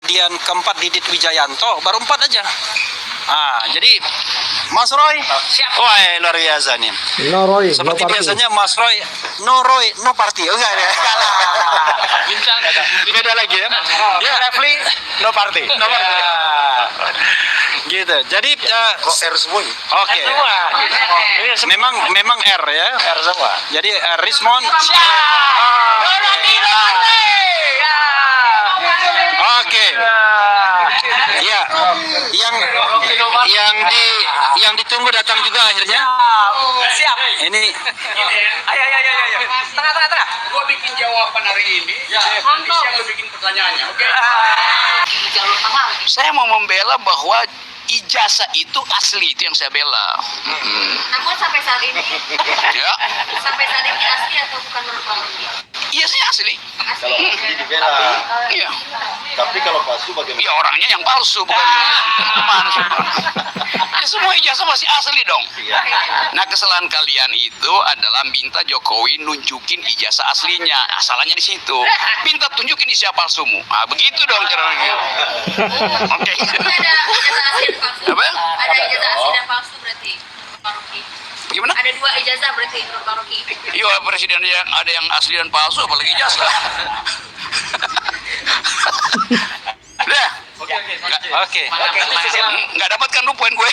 kemudian keempat Didit Wijayanto, baru 4 aja. Jadi Mas Roy, wah luar biasa nih. No Roy, Seperti no party. biasanya Mas Roy, no Roy, no party. Enggak ya, kalah. Beda lagi ya. Ya, Refli, no party. No party. Gitu. Jadi R semua. oke. Memang R ya. R semua. Jadi Rismon. Oke. Ya, yang ditunggu datang juga akhirnya. Siap. Ini Ayo. Tengah. Gua bikin jawaban hari ini, Indonesia lu bikin pertanyaannya, oke? Saya mau membela bahwa ijazah itu asli, itu yang saya bela. Namun sampai saat ini, Ya, asli atau bukan menurut Bang Rocky? ijazahnya asli. Asli. Dibela. Iya. Tapi kalau palsu bagaimana? Ya orangnya yang palsu, bukan gimana sih? Ya semua ijazah masih asli dong. Nah, kesalahan kalian itu adalah minta Jokowi nunjukin ijazah aslinya. Salahnya di situ. Minta tunjukin ijazah palsumu. Begitu dong caranya. Oke. Ini ada ijazah asli dan palsu. Apa? Ada ijazah asli dan palsu berarti, Bang Rocky. Gimana? Ada 2 ijazah berarti menurut Bang Rocky. Iya, presiden yang ada yang asli dan palsu, apalagi ijazah. Udah. oke. Nggak dapat kan lu poin gue?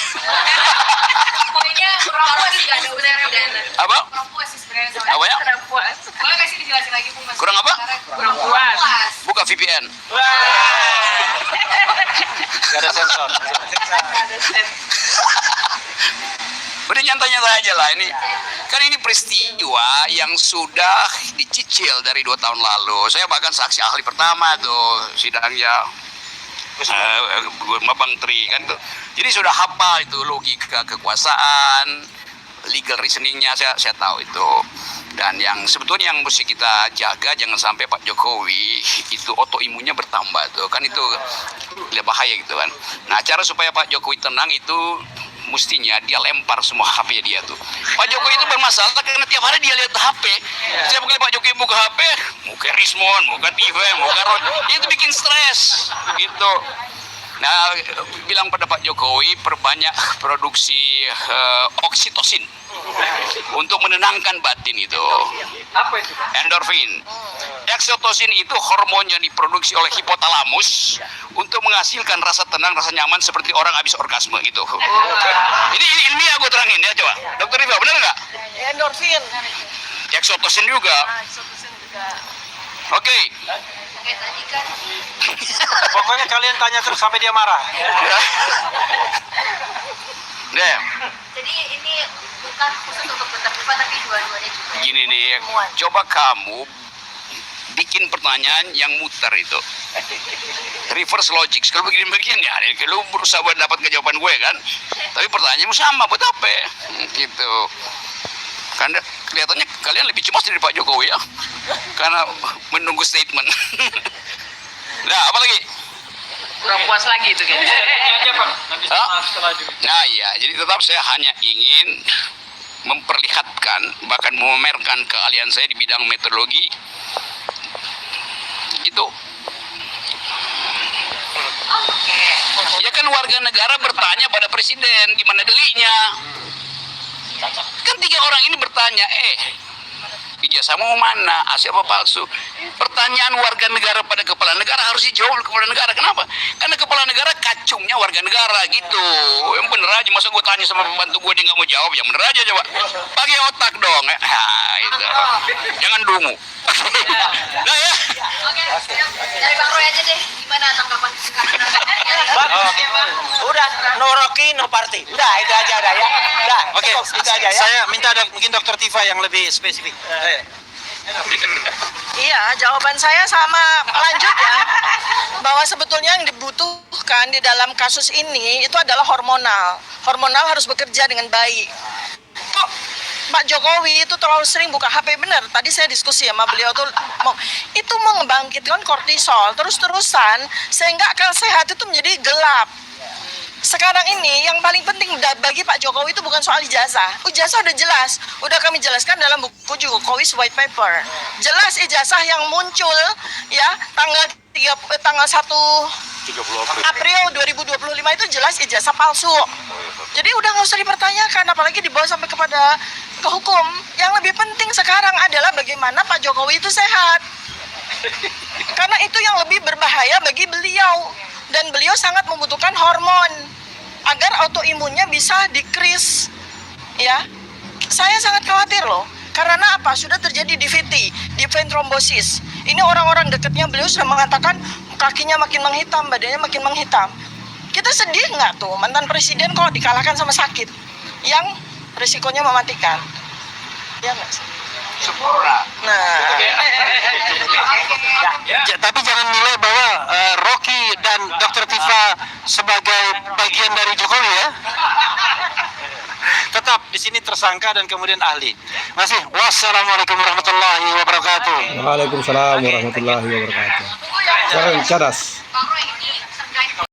Poinnya kurang puas sih, ada udah pidana. Apa? Kurang puas sih sebenarnya soalnya. Apa ya? Kurang puas. Boleh nggak sih dijelasin lagi, Bu? Mas? Kurang apa? Kurang puas. Buka VPN. Gak ada sensor. Udah nyantai-nyantai aja lah ini. Kan ini peristiwa yang sudah dicicil dari 2 tahun lalu. Saya bahkan saksi ahli pertama tuh sidangnya Bang Tri kan tuh. Jadi sudah hafal itu logika kekuasaan, legal reasoningnya saya tahu itu. Dan yang sebetulnya yang mesti kita jaga jangan sampai Pak Jokowi itu autoimunnya bertambah tuh kan itu bahaya gitu kan. Nah cara supaya Pak Jokowi tenang itu mestinya dia lempar semua HP dia tuh. Pak Jokowi itu bermasalah karena tiap hari dia lihat HP. Setiap kali Pak Jokowi buka HP, muka Rismon, muka TV, muka Roy, itu bikin stres gitu. Nah, bilang pada Pak Jokowi perbanyak produksi oksitosin untuk menenangkan batin itu. Apa itu? Endorfin. Oksitosin itu hormon yang diproduksi oleh hipotalamus untuk menghasilkan rasa tenang, rasa nyaman seperti orang habis orgasme gitu. Ini ilmiah gue terangin ya coba. Dokter Riva, benar nggak? Endorfin. Oksitosin juga. Oke. Oke, tadi kan Pokoknya kalian tanya terus sampai dia marah. Deh. jadi ini bukan khusus untuk debat tapi dua-duanya juga. Gini nih, coba kamu bikin pertanyaan yang muter itu. Reverse logic. Kalau begini-begini ya, lu berusaha buat dapat jawaban gue kan. Tapi pertanyaanmu sama, buat apa? Gitu. Karena kelihatannya kalian lebih cemas dari Pak Jokowi ya. Karena menunggu statement. Nah, apa lagi? Kurang puas lagi itu kayaknya. Nah iya, jadi tetap saya hanya ingin memperlihatkan, bahkan memamerkan keahlian saya di bidang metodologi itu. Ya kan warga negara bertanya pada presiden gimana deliknya. Kan 3 orang ini bertanya, ijazah mau mana, asli apa palsu? Pertanyaan warga negara pada kepala negara harus dijawab oleh kepala negara. Kenapa? Karena kepala negara kacungnya warga negara gitu. Yang bener aja, masa gue tanya sama pembantu gue dia nggak mau jawab, yang bener aja coba. Pakai otak dong. Itu. Jangan dungu. Nah ya. Oke, dari Bang Roy aja deh, gimana tanggapan sekarang? Udah, no Rocky, no party. Udah, itu aja udah ya. Udah, Oke, cukup, itu aja ya. saya minta mungkin Dokter Tifa yang lebih spesifik. Iya, jawaban saya sama lanjut ya, bahwa sebetulnya yang dibutuhkan di dalam kasus ini itu adalah hormonal. Hormonal harus bekerja dengan baik. Kok Pak Jokowi itu terlalu sering buka HP, benar. Tadi saya diskusi sama beliau tuh, itu membangkitkan kortisol terus-terusan sehingga akal sehat itu menjadi gelap. Sekarang ini yang paling penting bagi Pak Jokowi itu bukan soal ijazah. Ijazah udah jelas, udah kami jelaskan dalam buku Jokowi's White Paper. Jelas ijazah yang muncul ya tanggal tanggal 1 30 April. April 2025 itu jelas ijazah palsu. Jadi udah nggak usah dipertanyakan, apalagi dibawa sampai ke hukum. Yang lebih penting sekarang adalah bagaimana Pak Jokowi itu sehat. Karena itu yang lebih berbahaya bagi beliau. Dan beliau sangat membutuhkan hormon agar autoimunnya bisa decrease. Ya, saya sangat khawatir loh. Karena apa? Sudah terjadi DVT, deep vein thrombosis. Ini orang-orang dekatnya beliau sudah mengatakan kakinya makin menghitam, badannya makin menghitam. Kita sedih nggak tuh mantan presiden kok dikalahkan sama sakit yang risikonya mematikan? Ya nggak sih? Sempurna. Nah, Tapi jangan nilai bahwa Rocky dan Dr. Tifa sebagai bagian dari Jokowi ya. Tetap di sini tersangka dan kemudian ahli. Masih. Wassalamualaikum warahmatullahi wabarakatuh. Waalaikumsalam warahmatullahi wabarakatuh. Sekarang cadas. Bang Roy, ini terkait